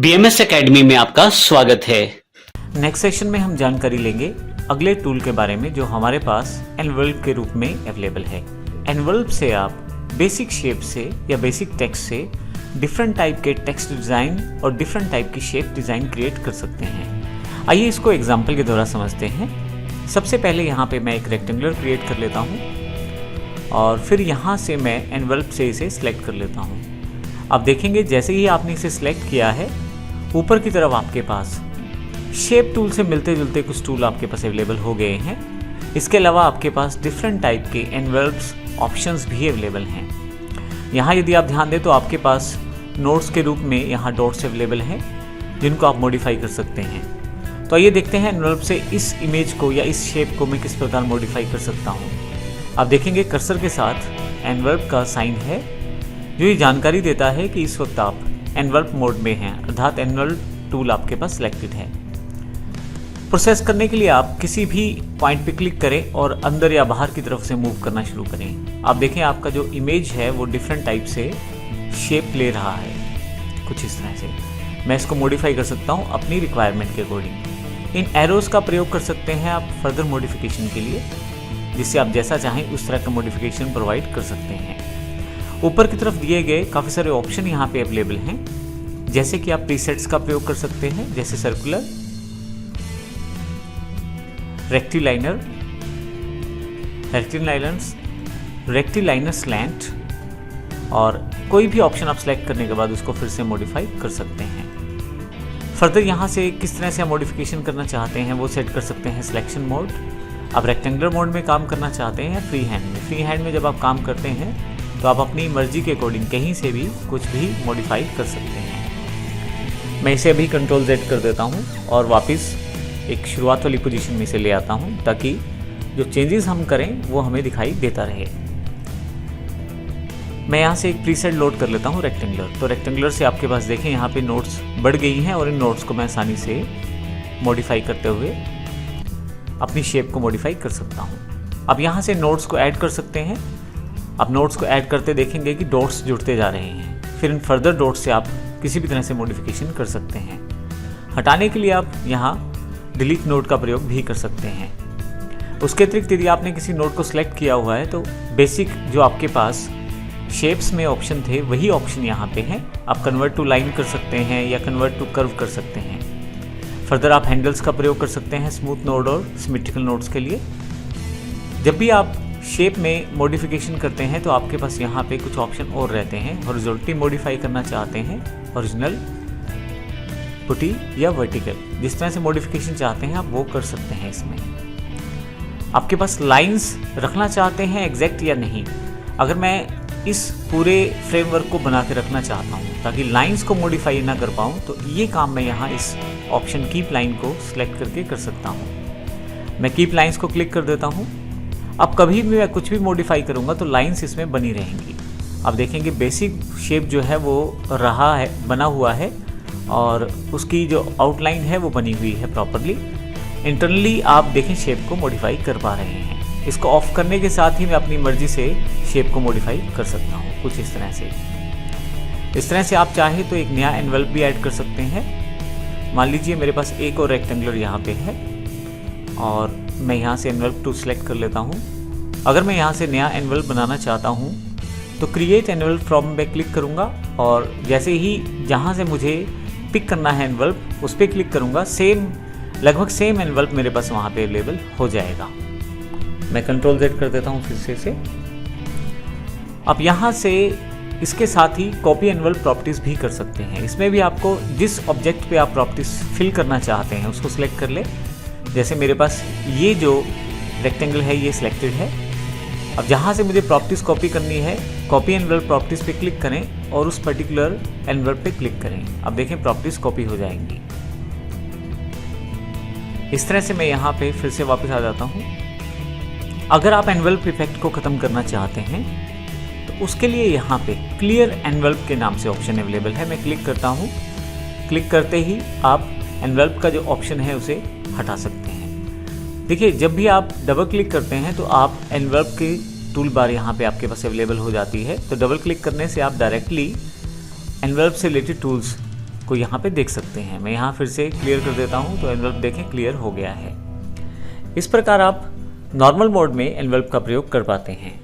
BMS academy में आपका स्वागत है। नेक्स्ट सेशन में हम जानकारी लेंगे अगले टूल के बारे में जो हमारे पास एनवल्प के रूप में अवेलेबल है। एनवल्प से आप बेसिक शेप से या बेसिक टेक्स्ट से डिफरेंट टाइप के टेक्स्ट डिज़ाइन और डिफरेंट टाइप की शेप डिज़ाइन क्रिएट कर सकते हैं। आइए इसको एग्जाम्पल के द्वारा समझते हैं। सबसे पहले यहाँ पे मैं एक रेक्टेंगुलर क्रिएट कर लेता हूँ और फिर यहाँ से मैं एनवल्प से इसे सिलेक्ट कर लेता हूँ। आप देखेंगे जैसे ही आपने इसे सिलेक्ट किया है, ऊपर की तरफ आपके पास शेप टूल से मिलते जुलते कुछ टूल आपके पास अवेलेबल हो गए हैं। इसके अलावा आपके पास डिफरेंट टाइप के एनवल्प्स ऑप्शंस भी अवेलेबल हैं। यहाँ यदि आप ध्यान दें तो आपके पास नोट्स के रूप में यहाँ डॉट्स अवेलेबल हैं जिनको आप मॉडिफाई कर सकते हैं। तो आइए देखते हैं एनवल्प से इस इमेज को या इस शेप को मैं किस प्रकार मॉडिफाई कर सकता हूँ। आप देखेंगे कर्सर के साथ एनवल्प का साइन है जो ये जानकारी देता है कि इस वक्त आप एनवल्प मोड में हैं, अर्थात एनवल्प टूल आपके पास सिलेक्टेड है। प्रोसेस करने के लिए आप किसी भी पॉइंट पे क्लिक करें और अंदर या बाहर की तरफ से मूव करना शुरू करें। आप देखें आपका जो इमेज है वो डिफरेंट टाइप से शेप ले रहा है, कुछ इस तरह से। मैं इसको मॉडिफाई कर सकता हूँ अपनी रिक्वायरमेंट के अकॉर्डिंग। इन एरोज का प्रयोग कर सकते हैं आप फर्दर मॉडिफिकेशन के लिए, जिससे आप जैसा चाहें उस तरह का मॉडिफिकेशन प्रोवाइड कर सकते हैं। ऊपर की तरफ दिए गए काफ़ी सारे ऑप्शन यहाँ पे अवेलेबल हैं, जैसे कि आप प्रीसेट्स का प्रयोग कर सकते हैं, जैसे सर्कुलर, रेक्टिलाइनर, रेक्टिलाइनर स्लैंट, और कोई भी ऑप्शन आप सेलेक्ट करने के बाद उसको फिर से मॉडिफाई कर सकते हैं। फर्दर यहाँ से किस तरह से आप मॉडिफिकेशन करना चाहते हैं वो सेट कर सकते हैं सिलेक्शन मोड। आप रेक्टेंगुलर मोड में काम करना चाहते हैं फ्री हैंड में। फ्री हैंड में जब आप काम करते हैं तो आप अपनी मर्जी के अकॉर्डिंग कहीं से भी कुछ भी मॉडिफाई कर सकते हैं। मैं इसे अभी कंट्रोल Z कर देता हूं और वापस एक शुरुआत वाली पोजीशन में इसे ले आता हूं ताकि जो चेंजेस हम करें वो हमें दिखाई देता रहे। मैं यहां से एक प्रीसेट लोड कर लेता हूं रेक्टेंगुलर। तो रेक्टेंगुलर से आपके पास देखें यहाँ पे नोट्स बढ़ गई हैं और इन नोट्स को मैं आसानी से मॉडिफाई करते हुए अपनी शेप को मॉडिफाई कर सकता हूँ। अब यहाँ से नोट्स को ऐड कर सकते हैं। आप नोट्स को ऐड करते देखेंगे कि डॉट्स जुड़ते जा रहे हैं। फिर इन फर्दर डॉट्स से आप किसी भी तरह से मॉडिफिकेशन कर सकते हैं। हटाने के लिए आप यहाँ डिलीट नोट का प्रयोग भी कर सकते हैं। उसके अतिरिक्त यदि आपने किसी नोट को सिलेक्ट किया हुआ है तो बेसिक जो आपके पास शेप्स में ऑप्शन थे वही ऑप्शन यहाँ पे हैं। आप कन्वर्ट टू लाइन कर सकते हैं या कन्वर्ट टू कर्व कर सकते हैं। फर्दर आप हैंडल्स का प्रयोग कर सकते हैं स्मूथ नोड और सिमेट्रिकल नोड्स के लिए। जब भी आप शेप में मॉडिफिकेशन करते हैं तो आपके पास यहाँ पे कुछ ऑप्शन और रहते हैं। हॉरिजॉन्टली मॉडिफाई करना चाहते हैं, ओरिजिनल, पुटी या वर्टिकल, जिस तरह से मॉडिफिकेशन चाहते हैं आप वो कर सकते हैं। इसमें आपके पास लाइंस रखना चाहते हैं एग्जैक्ट या नहीं। अगर मैं इस पूरे फ्रेमवर्क को बना के रखना चाहता हूँ ताकि लाइंस को मॉडिफाई ना कर पाऊँ तो ये काम मैं यहाँ इस ऑप्शन कीप लाइन को सिलेक्ट करके कर सकता हूँ। मैं कीप लाइंस को क्लिक कर देता हूँ। अब कभी भी मैं कुछ भी मॉडिफाई करूँगा तो लाइंस इसमें बनी रहेंगी। आप देखेंगे बेसिक शेप जो है वो रहा है, बना हुआ है और उसकी जो आउटलाइन है वो बनी हुई है प्रॉपरली। इंटरनली आप देखें शेप को मॉडिफाई कर पा रहे हैं। इसको ऑफ करने के साथ ही मैं अपनी मर्जी से शेप को मॉडिफाई कर सकता हूँ, कुछ इस तरह से। इस तरह से आप चाहें तो एक नया एनवल्प भी ऐड कर सकते हैं। मान लीजिए मेरे पास एक और रेक्टेंगुलर यहाँ पे है और मैं यहाँ से एनवल्प टू सिलेक्ट कर लेता हूँ। अगर मैं यहाँ से नया एनवल्प बनाना चाहता हूँ तो क्रिएट एनवल्प फ्रॉम में क्लिक करूँगा और जैसे ही जहाँ से मुझे पिक करना है एनवल्प उस पर क्लिक करूँगा, लगभग सेम एनवल्प मेरे पास वहाँ पे अवेलेबल हो जाएगा। मैं कंट्रोल Z कर देता हूँ फिर से। अब यहाँ से इसके साथ ही कॉपी एनवल्प प्रॉपर्टीज़ भी कर सकते हैं। इसमें भी आपको जिस ऑब्जेक्ट पे आप प्रॉपर्टीज़ फिल करना चाहते हैं उसको सिलेक्ट कर ले। जैसे मेरे पास ये जो रेक्टेंगल है ये सिलेक्टेड है। अब जहाँ से मुझे प्रॉपर्टीज़ कॉपी करनी है, कॉपी एनवल्प प्रॉपर्टीज़ पे क्लिक करें और उस पर्टिकुलर एनवल्प पे क्लिक करें। अब देखें प्रॉपर्टीज़ कॉपी हो जाएंगी। इस तरह से मैं यहाँ पे फिर से वापस आ जाता हूँ। अगर आप एनवल्प इफेक्ट को ख़त्म करना चाहते हैं तो उसके लिए यहाँ पे क्लियर एनवल्प के नाम से ऑप्शन अवेलेबल है। मैं क्लिक करता हूँ। क्लिक करते ही आप एनवल्प का जो ऑप्शन है उसे हटा सकते हैं। देखिए जब भी आप डबल क्लिक करते हैं तो आप एनवल्प की टूल बार यहाँ पे आपके पास अवेलेबल हो जाती है। तो डबल क्लिक करने से आप डायरेक्टली एनवल्प से रिलेटेड टूल्स को यहाँ पे देख सकते हैं। मैं यहाँ फिर से क्लियर कर देता हूँ तो एनवलप देखें क्लियर हो गया है। इस प्रकार आप नॉर्मल मोड में एनवलप का प्रयोग कर पाते हैं।